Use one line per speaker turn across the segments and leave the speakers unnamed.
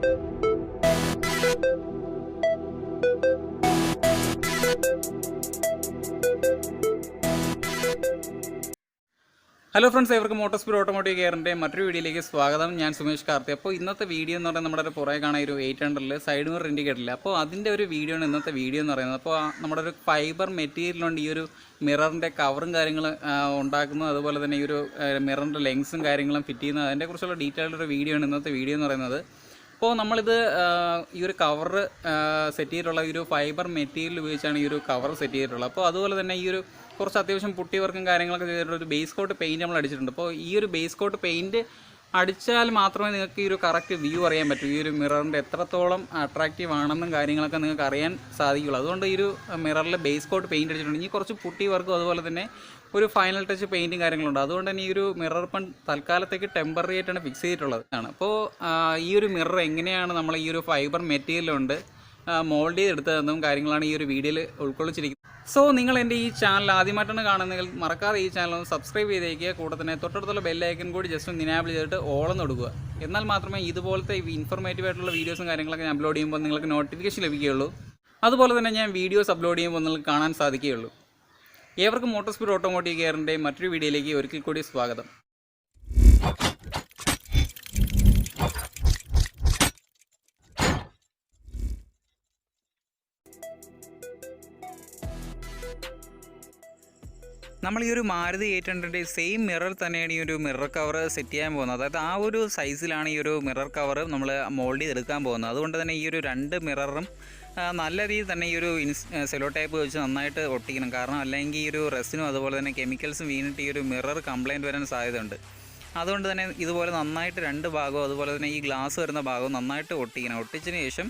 Hello friends, ഏവർക്കും മോട്ടോസ്പീഡ് automotive കെയറിൻ്റെ മറ്റൊരു വീഡിയോയിലേക്ക് സ്വാഗതം. ഞാൻ സുമേഷ് കാർത്തി. അപ്പോൾ ഇന്നത്തെ വീഡിയോ എന്ന് പറയുന്നത് നമ്മുടെ ഒരു പുറകെ കാണാൻ ഒരു 800 സൈഡ് മിറർ ഇൻഡിക്കേറ്ററില്ല. അപ്പോൾ അതിൻ്റെ ഒരു വീഡിയോ ആണ് ഇന്നത്തെ വീഡിയോ എന്ന് പറയുന്നത്. അപ്പോൾ നമ്മുടെ ഒരു ഫൈബർ മെറ്റീരിയലുണ്ട് ഈ ഒരു മിററിൻ്റെ കവറും കാര്യങ്ങൾ ഉണ്ടാക്കുന്നു, അതുപോലെ തന്നെ ഈ ഒരു മിററിൻ്റെ ലെങ്സും കാര്യങ്ങളും ഫിറ്റ് ചെയ്യുന്നത്, അതിനെക്കുറിച്ചുള്ള ഡീറ്റെയിൽഡ് ഒരു വീഡിയോ ആണ് ഇന്നത്തെ വീഡിയോ എന്ന് പറയുന്നത്. അപ്പോൾ നമ്മളിത് ഈ ഒരു കവർ സെറ്റ് ചെയ്തിട്ടുള്ള ഈ ഒരു ഫൈബർ മെറ്റീരിയൽ ഉപയോഗിച്ചാണ് ഈ ഒരു കവർ സെറ്റ് ചെയ്തിട്ടുള്ളത്. അപ്പോൾ അതുപോലെ തന്നെ ഈ ഒരു കുറച്ച് അത്യാവശ്യം പുട്ടി വർക്കും കാര്യങ്ങളൊക്കെ ചെയ്തിട്ടുള്ള ഒരു ബേസ് കോട്ട് പെയിൻറ്റ് നമ്മൾ അടിച്ചിട്ടുണ്ട്. അപ്പോൾ ഈ ഒരു ബേസ് കോട്ട് പെയിൻറ്റ് അടിച്ചാൽ മാത്രമേ നിങ്ങൾക്ക് ഈ ഒരു കറക്റ്റ് വ്യൂ അറിയാൻ പറ്റൂ, ഈ ഒരു മിററിൻ്റെ എത്രത്തോളം അട്രാക്റ്റീവ് ആണെന്നും കാര്യങ്ങളൊക്കെ നിങ്ങൾക്ക് അറിയാൻ സാധിക്കുള്ളൂ. അതുകൊണ്ട് ഈ ഒരു മിററിൽ ബേസ് കോട്ട് പെയിൻറ്റ് അടിച്ചിട്ടുണ്ട്. ഇനി കുറച്ച് പുട്ടി വർക്കും അതുപോലെ തന്നെ ഒരു ഫൈനൽ ടച്ച് പെയിൻറ്റും കാര്യങ്ങളുണ്ട്. അതുകൊണ്ട് തന്നെ ഈ ഒരു മിറർ ഇപ്പം തൽക്കാലത്തേക്ക് ടെമ്പററി ആയിട്ടാണ് ഫിക്സ് ചെയ്തിട്ടുള്ളത്. അപ്പോൾ ഈ ഒരു മിറർ എങ്ങനെയാണ് നമ്മൾ ഈ ഒരു ഫൈബർ മെറ്റീരിയലുണ്ട് മോൾഡ് ചെയ്തെടുത്തതെന്നും കാര്യങ്ങളാണ് ഈ ഒരു വീഡിയോയിൽ ഉൾക്കൊള്ളിച്ചിരിക്കുന്നത്. സോ നിങ്ങൾ എൻ്റെ ഈ ചാനൽ ആദ്യമായിട്ടാണ് കാണുന്നതെങ്കിൽ മറക്കാതെ ഈ ചാനൽ ഒന്ന് സബ്സ്ക്രൈബ് ചെയ്തേക്കുക. കൂടെ തന്നെ തൊട്ടടുത്തുള്ള ബെല്ലൈക്കൻ കൂടി ജസ്റ്റ് ഒന്ന് ഇനാബിൾ ചെയ്തിട്ട് ഓളെന്ന് കൊടുക്കുക. എന്നാൽ മാത്രമേ ഇതുപോലത്തെ ഇൻഫോർമേറ്റീവ് ആയിട്ടുള്ള വീഡിയോസും കാര്യങ്ങളൊക്കെ ഞാൻ അപ്ലോഡ് ചെയ്യുമ്പോൾ നിങ്ങൾക്ക് നോട്ടിഫിക്കേഷൻ ലഭിക്കുകയുള്ളൂ. അതുപോലെ തന്നെ ഞാൻ വീഡിയോസ് അപ്ലോഡ് ചെയ്യുമ്പോൾ നിങ്ങൾക്ക് കാണാൻ സാധിക്കുകയുള്ളൂ. ഏവർക്കും മോട്ടോസ്പീഡ് ഓട്ടോമോട്ടീവ് കെയറിൻ്റെ മറ്റൊരു വീഡിയോയിലേക്ക് ഒരിക്കൽ കൂടി സ്വാഗതം. നമ്മൾ ഈ ഒരു മാരുതി 800 സെയിം മിറർ തന്നെയാണ് ഈ ഒരു മിറർ കവർ സെറ്റ് ചെയ്യാൻ പോകുന്നത്. അതായത് ആ ഒരു സൈസിലാണ് ഈ ഒരു മിറർ കവർ നമ്മൾ മോൾഡ് ചെയ്തെടുക്കാൻ പോകുന്നത്. അതുകൊണ്ട് തന്നെ ഈ ഒരു രണ്ട് മിററും നല്ല രീതിയിൽ തന്നെ ഈ ഒരു സെലോ ടൈപ്പ് വെച്ച് നന്നായിട്ട് ഒട്ടിക്കണം. കാരണം അല്ലെങ്കിൽ ഈ ഒരു റെസിനും അതുപോലെ തന്നെ കെമിക്കൽസും വീണിട്ട് ഈ ഒരു മിറർ കംപ്ലയിൻറ്റ് വരാൻ സാധ്യതയുണ്ട്. അതുകൊണ്ട് തന്നെ ഇതുപോലെ നന്നായിട്ട് രണ്ട് ഭാഗവും അതുപോലെ തന്നെ ഈ ഗ്ലാസ് വരുന്ന ഭാഗവും നന്നായിട്ട് ഒട്ടിക്കണം. ഒട്ടിച്ചതിന് ശേഷം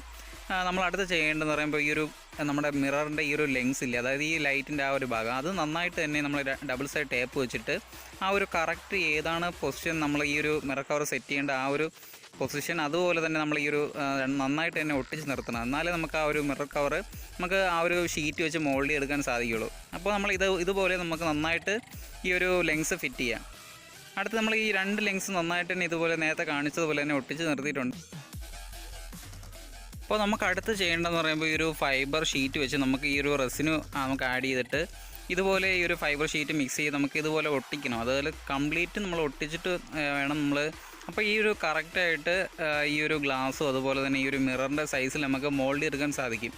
നമ്മൾ അടുത്ത് ചെയ്യേണ്ടതെന്ന് പറയുമ്പോൾ ഈ ഒരു നമ്മുടെ മിററിൻ്റെ ഈ ഒരു ലെങ്സ് ഇല്ല, അതായത് ഈ ലൈറ്റിൻ്റെ ആ ഒരു ഭാഗം, അത് നന്നായിട്ട് തന്നെ നമ്മൾ ഡബിൾ സൈഡ് ടേപ്പ് വെച്ചിട്ട് ആ ഒരു കറക്റ്റ് ഏതാണ് പൊസിഷൻ നമ്മൾ ഈ ഒരു മിറർ കവർ സെറ്റ് ചെയ്യേണ്ട ആ ഒരു പൊസിഷൻ അതുപോലെ തന്നെ നമ്മൾ ഈ ഒരു നന്നായിട്ട് തന്നെ ഒട്ടിച്ച് നിർത്തണം. എന്നാലേ നമുക്ക് ആ ഒരു മിറർ കവർ നമുക്ക് ആ ഒരു ഷീറ്റ് വെച്ച് മോൾഡ് ചെയ്തെടുക്കാൻ സാധിക്കുകയുള്ളൂ. അപ്പോൾ നമ്മൾ ഇതുപോലെ നമുക്ക് നന്നായിട്ട് ഈ ഒരു ലെങ്സ് ഫിറ്റ് ചെയ്യാം. അടുത്ത് നമ്മൾ ഈ രണ്ട് ലെങ്സ് നന്നായിട്ട് തന്നെ ഇതുപോലെ നേരത്തെ കാണിച്ചതുപോലെ തന്നെ ഒട്ടിച്ച് നിർത്തിയിട്ടുണ്ട്. അപ്പോൾ നമുക്ക് അടുത്ത് ചെയ്യേണ്ടതെന്ന് പറയുമ്പോൾ ഈ ഒരു ഫൈബർ ഷീറ്റ് വെച്ച് നമുക്ക് ഈ ഒരു റെസിന് നമുക്ക് ആഡ് ചെയ്തിട്ട് ഇതുപോലെ ഈ ഒരു ഫൈബർ ഷീറ്റ് മിക്സ് ചെയ്ത് നമുക്ക് ഇതുപോലെ ഒട്ടിക്കണം. അതുപോലെ കംപ്ലീറ്റ് നമ്മൾ ഒട്ടിച്ചിട്ട് വേണം നമ്മൾ. അപ്പോൾ ഈ ഒരു കറക്റ്റായിട്ട് ഈ ഒരു ഗ്ലാസ്സും അതുപോലെ തന്നെ ഈ ഒരു മിററിൻ്റെ സൈസിൽ നമുക്ക് മോൾഡ് എടുക്കാൻ സാധിക്കും.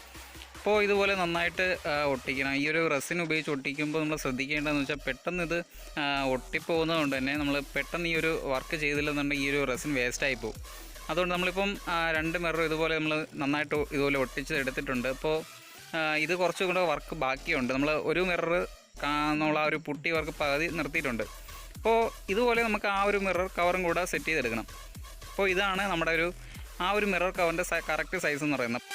അപ്പോൾ ഇതുപോലെ നന്നായിട്ട് ഒട്ടിക്കണം. ഈ ഒരു റെസിൻ ഉപയോഗിച്ച് ഒട്ടിക്കുമ്പോൾ നമ്മൾ ശ്രദ്ധിക്കേണ്ടതെന്ന് വെച്ചാൽ പെട്ടെന്ന് ഇത് ഒട്ടിപ്പോകുന്നത് കൊണ്ട് തന്നെ നമ്മൾ പെട്ടെന്ന് ഈ ഒരു വർക്ക് ചെയ്തില്ലെന്നുണ്ടെങ്കിൽ ഈ ഒരു റെസിൻ വേസ്റ്റായി പോകും. അതുകൊണ്ട് നമ്മളിപ്പം രണ്ട് മിറർ ഇതുപോലെ നമ്മൾ നന്നായിട്ട് ഇതുപോലെ ഒട്ടിച്ച് എടുത്തിട്ടുണ്ട്. അപ്പോൾ ഇത് കുറച്ചും കൂടെ വർക്ക് ബാക്കിയുണ്ട്. നമ്മൾ ഒരു മിറർ എന്നുള്ള ആ ഒരു പുട്ടി വർക്ക് പകുതി നിർത്തിയിട്ടുണ്ട്. അപ്പോൾ ഇതുപോലെ നമുക്ക് ആ ഒരു മിറർ കവറും കൂടെ സെറ്റ് ചെയ്തെടുക്കണം. അപ്പോൾ ഇതാണ് നമ്മുടെ ആ ഒരു മിറർ കവറിൻ്റെ കറക്റ്റ് സൈസ് എന്ന് പറയുന്നത്.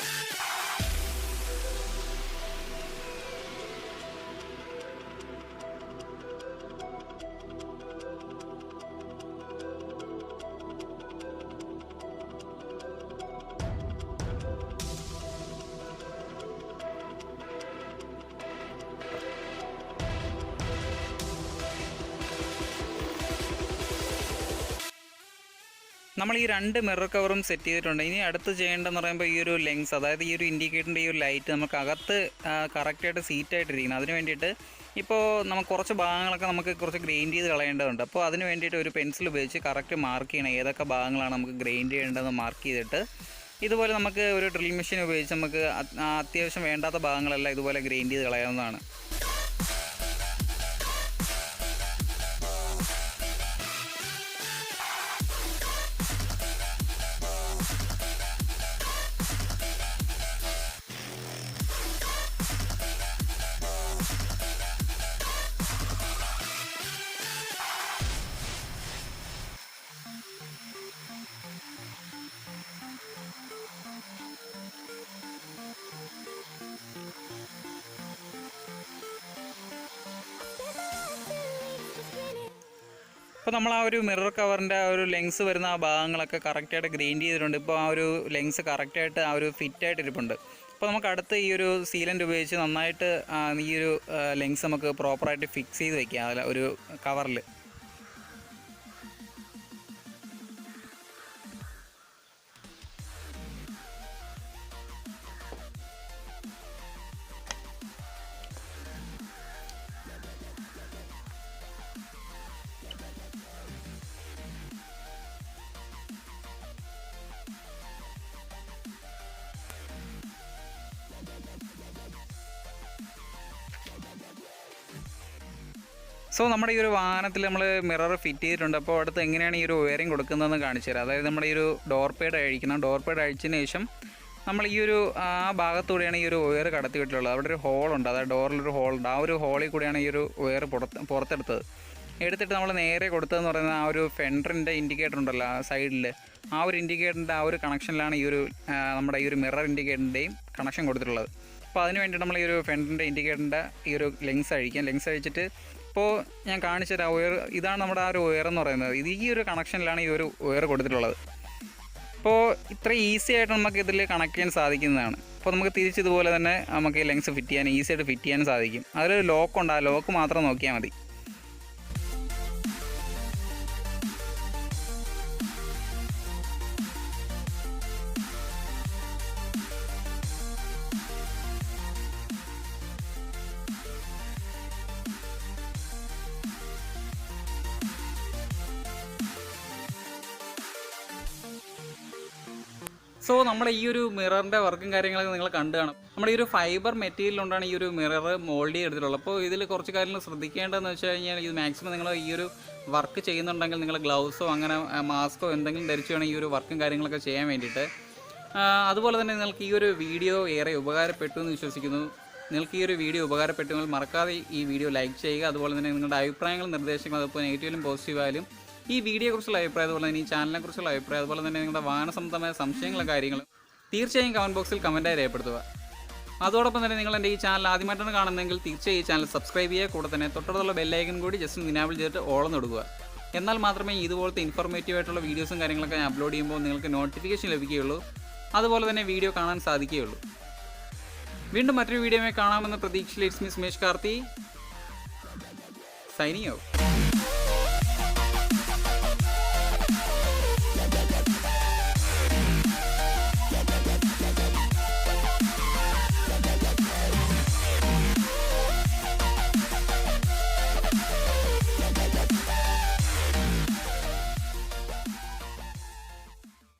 നമ്മൾ ഈ രണ്ട് മിറർ കവറും സെറ്റ് ചെയ്തിട്ടുണ്ട്. ഇനി അടുത്ത് ചെയ്യേണ്ടതെന്ന് പറയുമ്പോൾ ഈ ഒരു ലെങ്സ്, അതായത് ഈ ഒരു ഇൻഡിക്കേറ്ററിൻ്റെ ഈ ഒരു ലൈറ്റ് നമുക്ക് അകത്ത് കറക്റ്റായിട്ട് സീറ്റായിട്ടിരിക്കണം. അതിന് വേണ്ടിയിട്ട് ഇപ്പോൾ നമുക്ക് കുറച്ച് ഭാഗങ്ങളൊക്കെ നമുക്ക് കുറച്ച് ഗ്രൈൻഡ് ചെയ്ത് കളയേണ്ടതുണ്ട്. അപ്പോൾ അതിന് വേണ്ടിയിട്ട് ഒരു പെൻസിൽ ഉപയോഗിച്ച് കറക്റ്റ് മാർക്ക് ചെയ്യണം ഏതൊക്കെ ഭാഗങ്ങളാണ് നമുക്ക് ഗ്രൈൻഡ് ചെയ്യേണ്ടതെന്ന് മാർക്ക് ചെയ്തിട്ട് ഇതുപോലെ നമുക്ക് ഒരു ഡ്രിൽ മെഷീൻ ഉപയോഗിച്ച് നമുക്ക് അത്യാവശ്യം വേണ്ടാത്ത ഭാഗങ്ങളെല്ലാം ഇതുപോലെ ഗ്രൈൻഡ് ചെയ്ത് കളയാവുന്നതാണ്. അപ്പോൾ നമ്മൾ ആ ഒരു മിറർ കവറിൻ്റെ ആ ഒരു ലെങ്സ് വരുന്ന ആ ഭാഗങ്ങളൊക്കെ കറക്റ്റായിട്ട് ഗ്രൈൻഡ് ചെയ്തിട്ടുണ്ട്. ഇപ്പോൾ ആ ഒരു ലെങ്സ് കറക്റ്റായിട്ട് ആ ഒരു ഫിറ്റായിട്ട് ഇരിപ്പുണ്ട്. അപ്പോൾ നമുക്ക് അടുത്ത് ഈ ഒരു സീലൻ്റ് ഉപയോഗിച്ച് നന്നായിട്ട് ഈ ഒരു ലെങ്സ് നമുക്ക് പ്രോപ്പറായിട്ട് ഫിക്സ് ചെയ്ത് വയ്ക്കാം ഒരു കവറിൽ. സോ നമ്മുടെ ഈ ഒരു വാഹനത്തിൽ നമ്മൾ മിറർ ഫിറ്റ് ചെയ്തിട്ടുണ്ട്. അപ്പോൾ അടുത്ത് എങ്ങനെയാണ് ഈ ഒരു വയറിംഗ് കൊടുക്കുന്നതെന്ന് കാണിച്ചു തരാം. അതായത് നമ്മുടെ ഈ ഒരു ഡോർ പേഡ് അഴിക്കണം. ഡോർ പേഡ് അഴിച്ചതിന് ശേഷം നമ്മൾ ഈ ഒരു ആ ഭാഗത്തൂടെയാണ് ഈ ഒരു വയർ കടത്തി വിട്ടിട്ടുള്ളത്. അവിടെ ഒരു ഹോളുണ്ട്, അതായത് ഡോറിലൊരു ഹോളുണ്ട്. ആ ഒരു ഹോളിൽ കൂടിയാണ് ഈ ഒരു വയർ പുറത്തെടുത്തത്. എടുത്തിട്ട് നമ്മൾ നേരെ കൊടുത്തതെന്ന് പറയുന്നത് ആ ഒരു ഫെൻഡറിൻ്റെ ഇൻഡിക്കേറ്റർ ഉണ്ടല്ലോ ആ സൈഡിൽ, ആ ഒരു ഇൻഡിക്കേറ്ററിൻ്റെ ആ ഒരു കണക്ഷനിലാണ് ഈ ഒരു നമ്മുടെ ഈ ഒരു മിറർ ഇൻഡിക്കേറ്ററിൻ്റെയും കണക്ഷൻ കൊടുത്തിട്ടുള്ളത്. അപ്പോൾ അതിന് വേണ്ടി നമ്മൾ ഈ ഒരു ഫെൻഡറിൻ്റെ ഇൻഡിക്കേറ്ററിൻ്റെ ഈ ഒരു ലെങ്സ് അഴിച്ചിട്ട് ഇപ്പോൾ ഞാൻ കാണിച്ച ആ വയർ, ഇതാണ് നമ്മുടെ ആ ഒരു വയർ എന്ന് പറയുന്നത്. ഇത് ഈ ഒരു കണക്ഷനിലാണ് ഈ ഒരു വയർ കൊടുത്തിട്ടുള്ളത്. അപ്പോൾ ഇത്ര ഈസി ആയിട്ട് നമുക്ക് ഇതിൽ കണക്ട് ചെയ്യാൻ സാധിക്കുന്നതാണ്. അപ്പോൾ നമുക്ക് തിരിച്ചിതുപോലെ തന്നെ നമുക്ക് ഈ ലെങ്സ് ഫിറ്റ് ചെയ്യാൻ ഈസി ആയിട്ട് ഫിറ്റ് ചെയ്യാൻ സാധിക്കും. അതിലൊരു ലോക്കുണ്ട്, ആ ലോക്ക് മാത്രം നോക്കിയാൽ മതി. സോ നമ്മുടെ ഈ ഒരു മിററിൻ്റെ വർക്കും കാര്യങ്ങളൊക്കെ നിങ്ങൾ കണ്ടു കാണും. നമ്മുടെ ഈ ഒരു ഫൈബർ മെറ്റീരിയൽ കൊണ്ടാണ് ഈ ഒരു മിറർ മോൾഡ് ചെയ്തെടുത്തിട്ടുള്ളത്. അപ്പോൾ ഇതിൽ കുറച്ച് കാര്യങ്ങൾ ശ്രദ്ധിക്കേണ്ടതെന്ന് വെച്ച് കഴിഞ്ഞാൽ, ഇത് മാക്സിമം നിങ്ങൾ ഈ ഒരു വർക്ക് ചെയ്യുന്നുണ്ടെങ്കിൽ നിങ്ങൾ ഗ്ലൗസോ അങ്ങനെ മാസ്കോ എന്തെങ്കിലും ധരിച്ച് വേണം ഈ ഒരു വർക്കും കാര്യങ്ങളൊക്കെ ചെയ്യാൻ വേണ്ടിയിട്ട്. അതുപോലെ തന്നെ നിങ്ങൾക്ക് ഈ ഒരു വീഡിയോ ഏറെ ഉപകാരപ്പെട്ടു എന്ന് വിശ്വസിക്കുന്നു. നിങ്ങൾക്ക് ഈ ഒരു വീഡിയോ ഉപകാരപ്പെട്ടുവെങ്കിൽ മറക്കാതെ ഈ വീഡിയോ ലൈക്ക് ചെയ്യുക. അതുപോലെ തന്നെ നിങ്ങളുടെ അഭിപ്രായങ്ങളും നിർദ്ദേശങ്ങളും, അതിപ്പോൾ നെഗറ്റീവിലും പോസിറ്റീവായാലും ഈ വീഡിയോയെക്കുറിച്ചുള്ള അഭിപ്രായം, അതുപോലെ തന്നെ ഈ ചാനലിനെക്കുറിച്ചുള്ള അഭിപ്രായം, അതുപോലെ തന്നെ നിങ്ങളുടെ വാഹന സംബന്ധമായ സംശയങ്ങളും കാര്യങ്ങളും തീർച്ചയായും കമൻറ്റ് ബോക്സിൽ കമൻറ്റായി രേഖപ്പെടുത്തുക. അതോടൊപ്പം തന്നെ നിങ്ങൾ എൻ്റെ ഈ ചാനൽ ആദ്യമായിട്ടാണ് കാണുന്നതെങ്കിൽ തീർച്ചയായും ഈ ചാനൽ സബ്സ്ക്രൈബ് ചെയ്യുക. കൂടെ തന്നെ തൊട്ടടുത്തുള്ള ബെല്ലൈക്കൺ കൂടി ജസ്റ്റ് ഇനാബിൾ ചെയ്തിട്ട് ഓളം കൊടുക്കുക. എന്നാൽ മാത്രമേ ഇതുപോലത്തെ ഇൻഫോർമേറ്റീവ് ആയിട്ടുള്ള വീഡിയോസും കാര്യങ്ങളൊക്കെ ഞാൻ അപ്ലോഡ് ചെയ്യുമ്പോൾ നിങ്ങൾക്ക് നോട്ടിഫിക്കേഷൻ ലഭിക്കുകയുള്ളൂ. അതുപോലെ തന്നെ വീഡിയോ കാണാൻ സാധിക്കുകയുള്ളൂ. വീണ്ടും മറ്റൊരു വീഡിയോയുമായി കാണാമെന്ന പ്രതീക്ഷയിൽ it's me Sumesh Karthi, signing out.